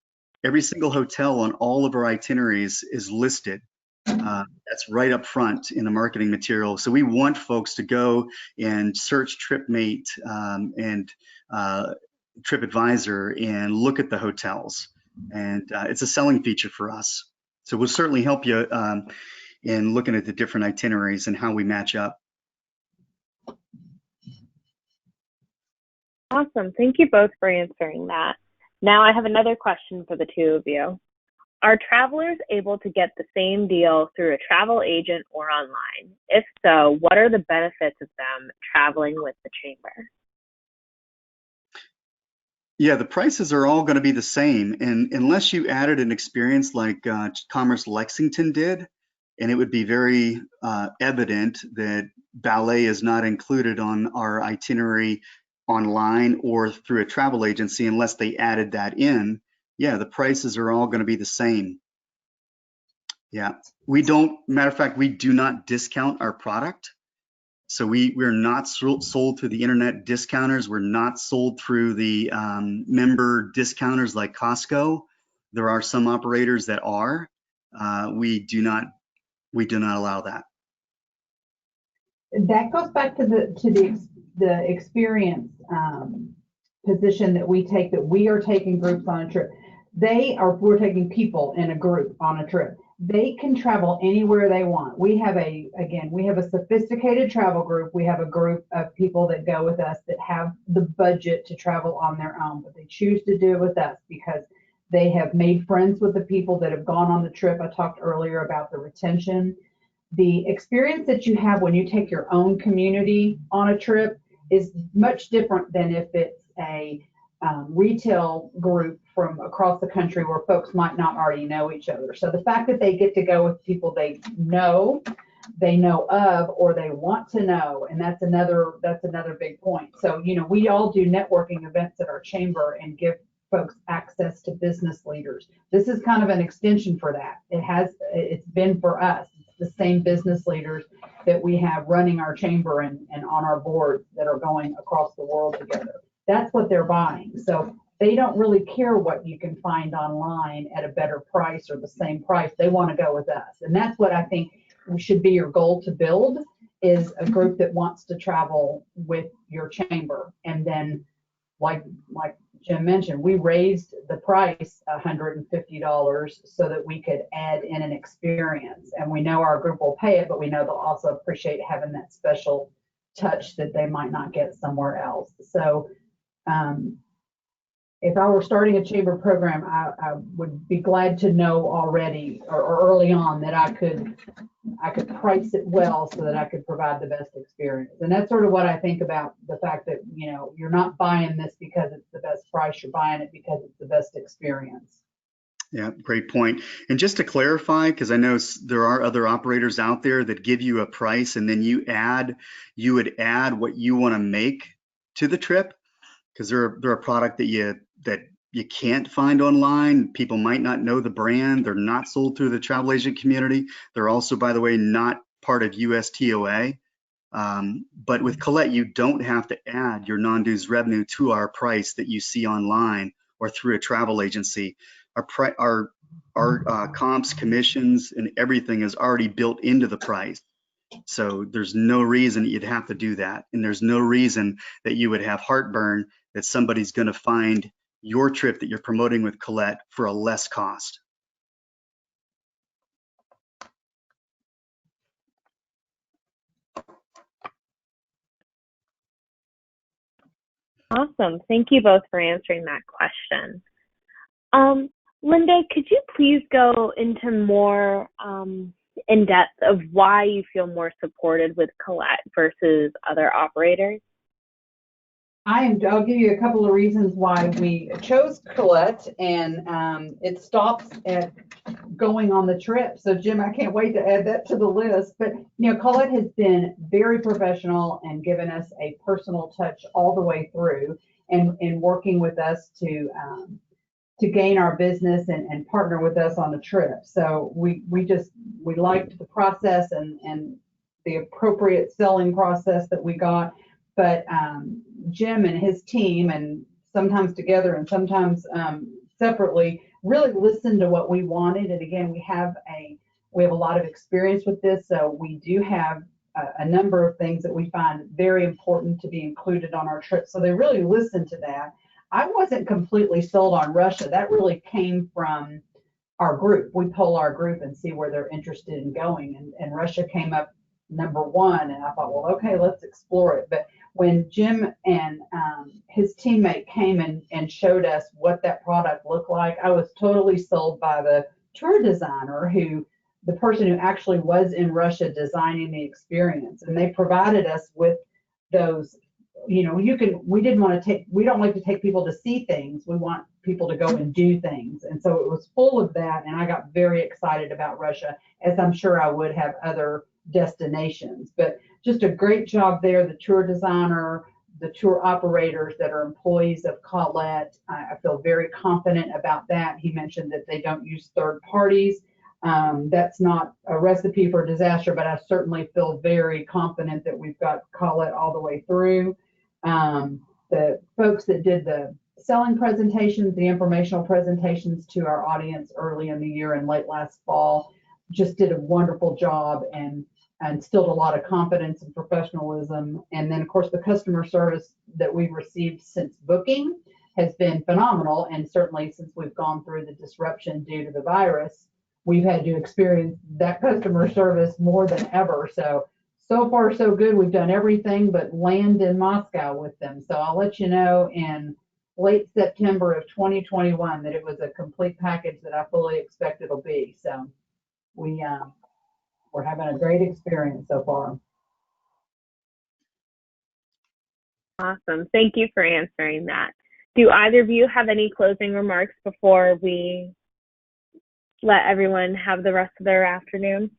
[SPEAKER 2] Every single hotel on all of our itineraries is listed That's right up front in the marketing material. So we want folks to go and search TripMate and TripAdvisor and look at the hotels. And it's a selling feature for us. So we'll certainly help you in looking at the different itineraries and how we match up.
[SPEAKER 1] Awesome. Thank you both for answering that. Now I have another question for the two of you. Are travelers able to get the same deal through a travel agent or online? If so, what are the benefits of them traveling with the chamber?
[SPEAKER 2] Yeah, the prices are all going to be the same, and unless you added an experience like Commerce Lexington did, and it would be very evident that ballet is not included on our itinerary online or through a travel agency unless they added that in. Yeah, the prices are all going to be the same. Yeah, we don't, matter of fact, we do not discount our product. So we're not sold through the internet discounters. We're not sold through the member discounters like Costco. There are some operators that are. We do not allow that.
[SPEAKER 3] That goes back to the experience position that we take, that we are taking groups on a trip. We're taking people in a group on a trip. They can travel anywhere they want. We have a sophisticated travel group. We have a group of people that go with us that have the budget to travel on their own, but they choose to do it with us because they have made friends with the people that have gone on the trip. I talked earlier about the retention. The experience that you have when you take your own community on a trip is much different than if it's a retail group from across the country where folks might not already know each other. So the fact that they get to go with people they know of, or they want to know, and that's another big point. So, we all do networking events at our chamber and give folks access to business leaders. This is kind of an extension for that. It's been for us. It's the same business leaders that we have running our chamber and on our board that are going across the world together. That's what they're buying. So they don't really care what you can find online at a better price or the same price. They want to go with us. And that's what I think should be your goal to build, is a group that wants to travel with your chamber. And then, like Jim mentioned, we raised the price $150 so that we could add in an experience. And we know our group will pay it, but we know they'll also appreciate having that special touch that they might not get somewhere else. So if I were starting a chamber program, I would be glad to know already or early on that I could price it well so that I could provide the best experience. And that's sort of what I think about the fact that, you're not buying this because it's the best price, you're buying it because it's the best experience.
[SPEAKER 2] Yeah, great point. And just to clarify, because I know there are other operators out there that give you a price and then you would add what you want to make to the trip, because they're a product that you can't find online. People might not know the brand. They're not sold through the travel agent community. They're also, by the way, not part of USTOA. But with Collette, you don't have to add your non-dues revenue to our price that you see online or through a travel agency. Our comps, commissions, and everything is already built into the price. So there's no reason you'd have to do that. And there's no reason that you would have heartburn that somebody's going to find your trip that you're promoting with Collette for a less cost.
[SPEAKER 1] Awesome. Thank you both for answering that question. Lynda, could you please go into more in depth of why you feel more supported with Collette versus other operators?
[SPEAKER 3] I'll give you a couple of reasons why we chose Collette, and it stops at going on the trip. So Jim, I can't wait to add that to the list. But Collette has been very professional and given us a personal touch all the way through, and working with us to gain our business and partner with us on the trip. So we liked the process and the appropriate selling process that we got. But Jim and his team, and sometimes together and sometimes separately, really listened to what we wanted. And again, we have We have a lot of experience with this, so we do have a number of things that we find very important to be included on our trip. So they really listen to that. I wasn't completely sold on Russia. That really came from our group. We poll our group and see where they're interested in going. And Russia came up number one. And I thought, well, okay, let's explore it. But when Jim and his teammate came and showed us what that product looked like, I was totally sold by the tour designer the person who actually was in Russia designing the experience. And they provided us with those, we don't like to take people to see things. We want people to go and do things. And so it was full of that. And I got very excited about Russia, as I'm sure I would have other destinations. But just a great job there. The tour designer, the tour operators that are employees of Collette, I feel very confident about that. He mentioned that they don't use third parties. That's not a recipe for disaster, but I certainly feel very confident that we've got Collette all the way through. The folks that did the selling presentations, the informational presentations to our audience early in the year and late last fall just did a wonderful job and instilled a lot of confidence and professionalism. And then, of course, the customer service that we've received since booking has been phenomenal. And certainly since we've gone through the disruption due to the virus, we've had to experience that customer service more than ever. So far, so good. We've done everything but land in Moscow with them. So I'll let you know in late September of 2021 that it was a complete package that I fully expect it'll be. So we're having a great experience so far.
[SPEAKER 1] Awesome. Thank you for answering that. Do either of you have any closing remarks before we let everyone have the rest of their afternoon?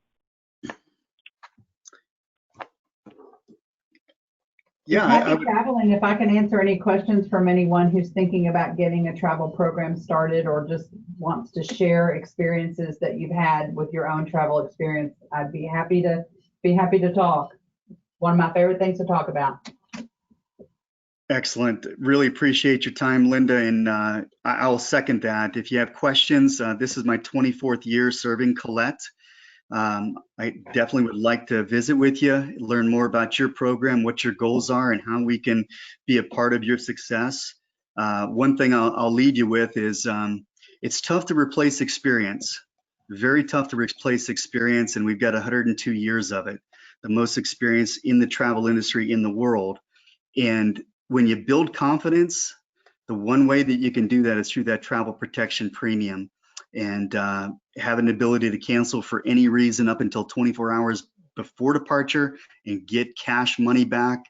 [SPEAKER 2] Yeah,
[SPEAKER 3] happy traveling. If I can answer any questions from anyone who's thinking about getting a travel program started or just wants to share experiences that you've had with your own travel experience, I'd be happy to talk. One of my favorite things to talk about.
[SPEAKER 2] excellent. Really appreciate your time, Lynda, and I'll second that. If you have questions, this is my 24th year serving Collette. I definitely would like to visit with you, learn more about your program, what your goals are, and how we can be a part of your success. One thing I'll leave you with is it's tough to replace experience, very tough to replace experience, and we've got 102 years of it, the most experience in the travel industry in the world. And when you build confidence, the one way that you can do that is through that travel protection premium. And having the ability to cancel for any reason up until 24 hours before departure and get cash money back,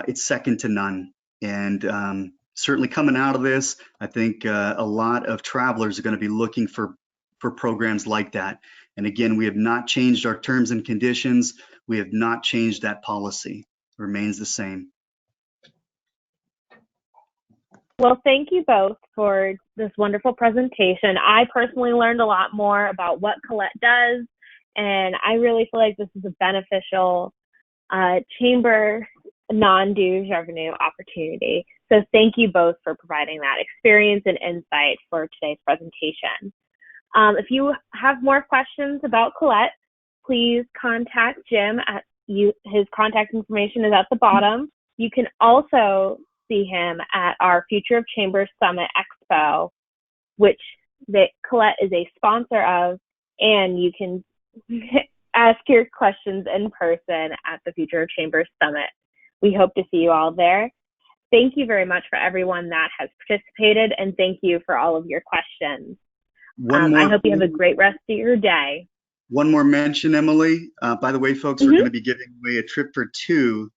[SPEAKER 2] it's second to none. And certainly coming out of this, I think a lot of travelers are going to be looking for programs like that. And again, we have not changed our terms and conditions. We have not changed that policy. It remains the same.
[SPEAKER 1] Well, thank you both for this wonderful presentation. I personally learned a lot more about what Collette does, and I really feel like this is a beneficial chamber non-dues revenue opportunity. So thank you both for providing that experience and insight for today's presentation. If you have more questions about Collette, please contact Jim. His contact information is at the bottom. You can also see him at our Future of Chambers Summit Expo, which Collette is a sponsor of, and you can ask your questions in person at the Future of Chambers Summit. We hope to see you all there. Thank you very much for everyone that has participated, and thank you for all of your questions. I hope you have a great rest of your day.
[SPEAKER 2] One more mention, Emily. By the way, folks, we're going to be giving away a trip for two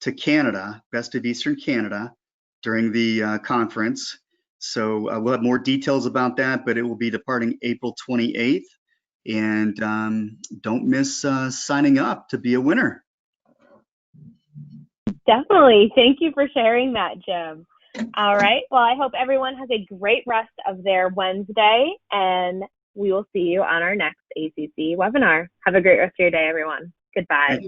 [SPEAKER 2] to Canada, Best of Eastern Canada, during the conference. So we'll have more details about that, but it will be departing April 28th. And don't miss signing up to be a winner.
[SPEAKER 1] Definitely. Thank you for sharing that, Jim. All right. Well, I hope everyone has a great rest of their Wednesday, and we will see you on our next ACC webinar. Have a great rest of your day, everyone. Goodbye.